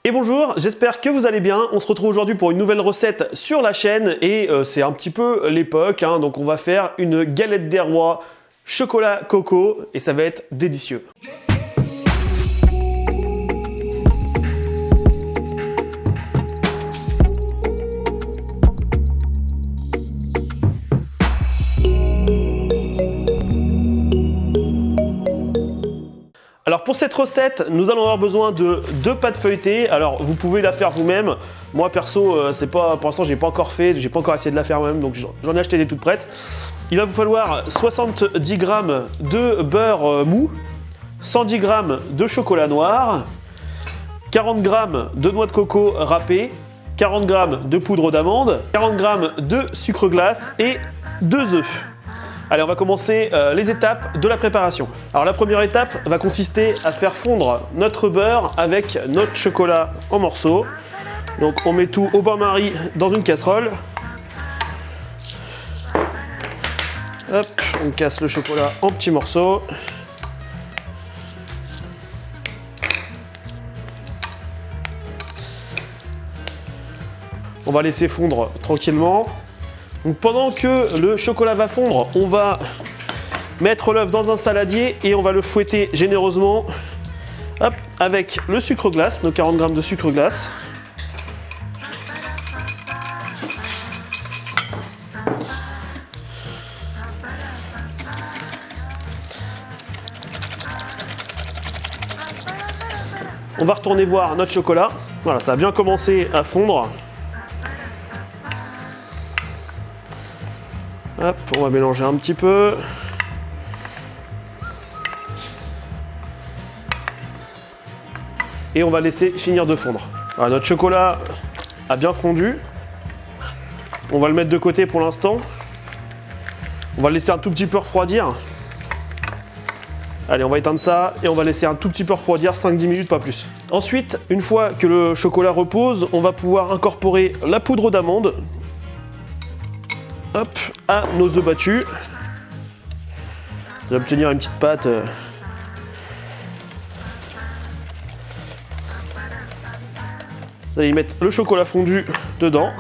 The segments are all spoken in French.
Et bonjour, j'espère que vous allez bien. On se retrouve aujourd'hui pour une nouvelle recette sur la chaîne et c'est un petit peu l'époque, hein, donc on va faire une galette des rois chocolat coco et ça va être délicieux. Alors pour cette recette, nous allons avoir besoin de 2 pâtes feuilletées. Alors vous pouvez la faire vous-même. Moi perso, c'est pas, pour l'instant j'ai pas encore fait, j'ai pas encore essayé de la faire moi-même, donc j'en ai acheté des toutes prêtes. Il va vous falloir 70 g de beurre mou, 110 g de chocolat noir, 40 g de noix de coco râpée, 40 g de poudre d'amande, 40 g de sucre glace et 2 œufs. Allez, on va commencer les étapes de la préparation. Alors la première étape va consister à faire fondre notre beurre avec notre chocolat en morceaux. Donc on met tout au bain-marie dans une casserole. Hop, on casse le chocolat en petits morceaux. On va laisser fondre tranquillement. Donc pendant que le chocolat va fondre, on va mettre l'œuf dans un saladier et on va le fouetter généreusement, hop, avec le sucre glace, nos 40 g de sucre glace. On va retourner voir notre chocolat. Voilà, ça a bien commencé à fondre. Hop, on va mélanger un petit peu. Et on va laisser finir de fondre. Voilà, notre chocolat a bien fondu. On va le mettre de côté pour l'instant. On va le laisser un tout petit peu refroidir. Allez, on va éteindre ça et on va laisser un tout petit peu refroidir, 5-10 minutes, pas plus. Ensuite, une fois que le chocolat repose, on va pouvoir incorporer la poudre d'amande. Hop, à nos œufs battus. On va obtenir une petite pâte. Vous allez y mettre le chocolat fondu dedans.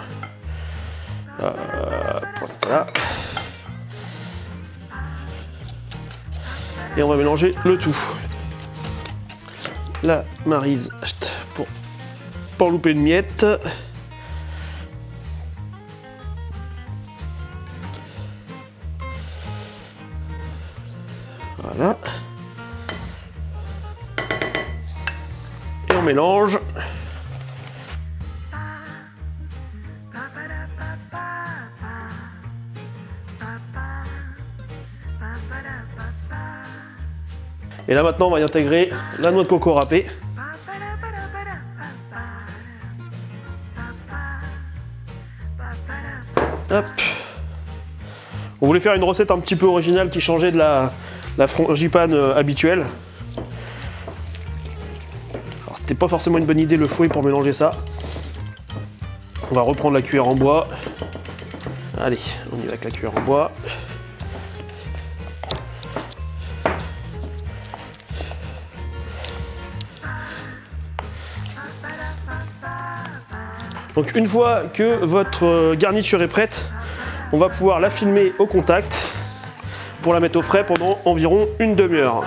Voilà. Et on va mélanger le tout. La maryse pour pas louper une miette. Voilà. Et on mélange. Et là maintenant on va y intégrer la noix de coco râpée. Hop. On voulait faire une recette un petit peu originale qui changeait de la frangipane habituelle. Alors c'était pas forcément une bonne idée le fouet pour mélanger ça. On va reprendre la cuillère en bois. Allez, on y va avec la cuillère en bois. Donc une fois que votre garniture est prête, on va pouvoir la filmer au contact pour la mettre au frais pendant environ une demi-heure.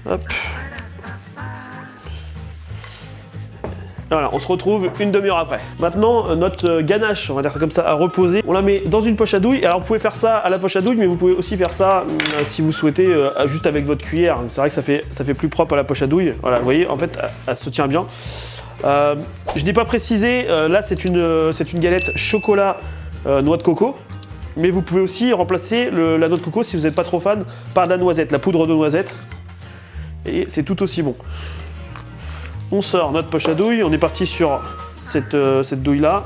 Hop. Voilà, on se retrouve une demi-heure après. Maintenant, notre ganache, on va dire ça comme ça, à reposer, on la met dans une poche à douille. Alors vous pouvez faire ça à la poche à douille, mais vous pouvez aussi faire ça si vous souhaitez juste avec votre cuillère. C'est vrai que ça fait plus propre à la poche à douille. Voilà, vous voyez, en fait, elle se tient bien. Je n'ai pas précisé, là c'est une galette chocolat noix de coco, mais vous pouvez aussi remplacer la noix de coco si vous n'êtes pas trop fan par de la noisette, la poudre de noisette, et c'est tout aussi bon. On sort notre poche à douille, on est parti sur cette douille là.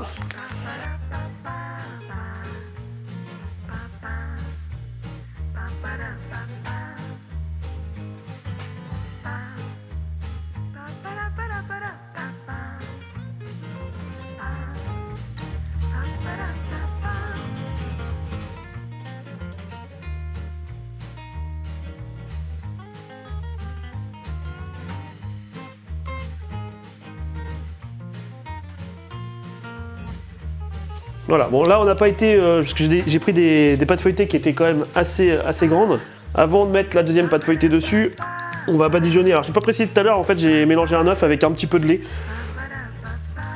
Voilà, bon là on n'a pas été, parce que j'ai pris des pâtes feuilletées qui étaient quand même assez grandes. Avant de mettre la deuxième pâte feuilletée dessus, on va badigeonner. Alors j'ai pas précisé tout à l'heure, en fait j'ai mélangé un œuf avec un petit peu de lait.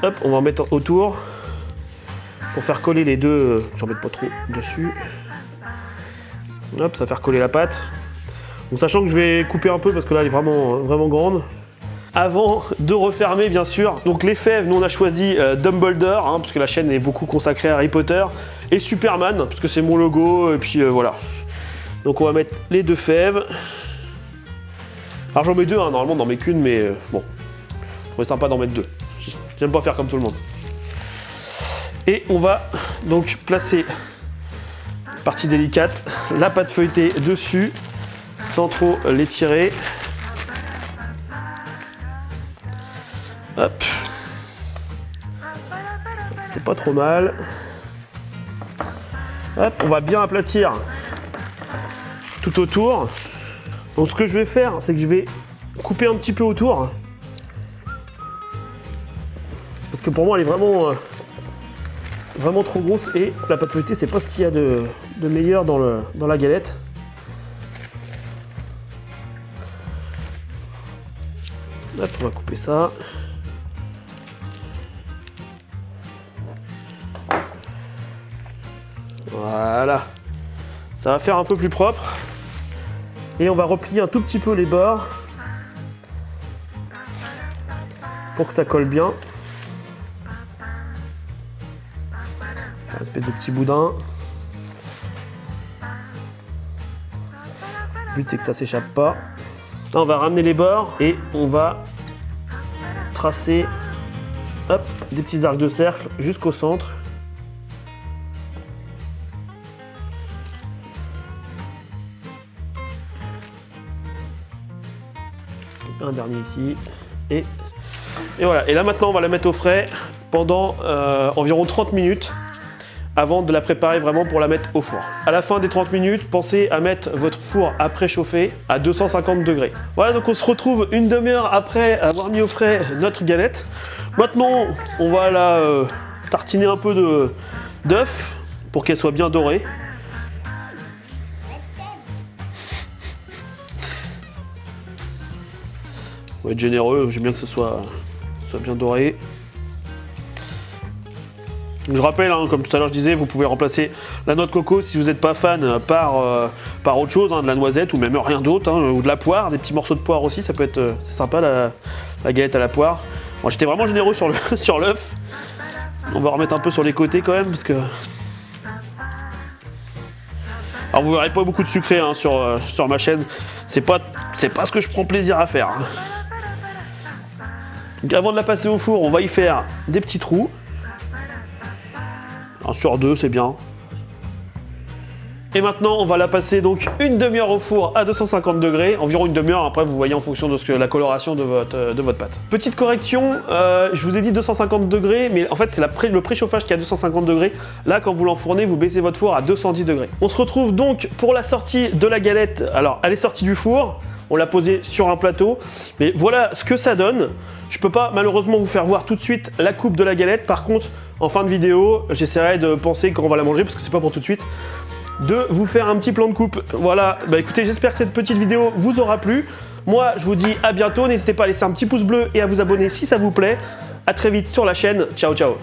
Hop, on va en mettre autour pour faire coller les deux, j'en mets pas trop dessus. Hop, ça va faire coller la pâte. Donc sachant que je vais couper un peu parce que là elle est vraiment grande. Avant de refermer bien sûr, donc les fèves, nous on a choisi Dumbledore, hein, parce que la chaîne est beaucoup consacrée à Harry Potter, et Superman, parce que c'est mon logo, et puis voilà. Donc on va mettre les 2 fèves. Alors j'en mets 2, hein, normalement n'en mets qu'une, mais bon, je trouvais sympa d'en mettre 2. J'aime pas faire comme tout le monde. Et on va donc placer, partie délicate, la pâte feuilletée dessus, sans trop l'étirer. Hop. C'est pas trop mal. Hop, on va bien aplatir tout autour. Donc ce que je vais faire, c'est que je vais couper un petit peu autour. Parce que pour moi, elle est vraiment trop grosse et la pâte feuilletée, c'est pas ce qu'il y a de meilleur dans la galette. Hop, on va couper ça. Voilà, ça va faire un peu plus propre et on va replier un tout petit peu les bords pour que ça colle bien. Une espèce de petit boudin. Le but c'est que ça s'échappe pas. Là, on va ramener les bords et on va tracer hop, des petits arcs de cercle jusqu'au centre. Un dernier ici et voilà. Et là maintenant on va la mettre au frais pendant environ 30 minutes avant de la préparer vraiment pour la mettre au four. À la fin des 30 minutes, pensez à mettre votre four à préchauffer à 250 degrés. Voilà, donc on se retrouve une demi-heure après avoir mis au frais notre galette. Maintenant on va la tartiner un peu d'œuf pour qu'elle soit bien dorée. On va être généreux, j'aime bien que ce soit bien doré. Je rappelle, hein, comme tout à l'heure je disais, vous pouvez remplacer la noix de coco si vous n'êtes pas fan par autre chose, hein, de la noisette ou même rien d'autre, hein, ou de la poire, des petits morceaux de poire aussi, ça peut être c'est sympa la galette à la poire. Bon, j'étais vraiment généreux sur l'œuf. On va remettre un peu sur les côtés quand même parce que. Alors vous verrez pas beaucoup de sucré, hein, sur ma chaîne, c'est pas ce que je prends plaisir à faire. Hein. Donc avant de la passer au four, on va y faire des petits trous. Un sur 2, c'est bien. Et maintenant, on va la passer donc une demi-heure au four à 250 degrés, environ une demi-heure. Après, vous voyez en fonction de la coloration de votre pâte. Petite correction, je vous ai dit 250 degrés, mais en fait, c'est le préchauffage qui est à 250 degrés. Là, quand vous l'enfournez, vous baissez votre four à 210 degrés. On se retrouve donc pour la sortie de la galette. Alors, elle est sortie du four. On l'a posée sur un plateau. Mais voilà ce que ça donne. Je peux pas malheureusement vous faire voir tout de suite la coupe de la galette. Par contre, en fin de vidéo, j'essaierai de penser quand on va la manger, parce que c'est pas pour tout de suite, de vous faire un petit plan de coupe. Voilà, bah écoutez, j'espère que cette petite vidéo vous aura plu. Moi, je vous dis à bientôt. N'hésitez pas à laisser un petit pouce bleu et à vous abonner si ça vous plaît. À très vite sur la chaîne. Ciao, ciao.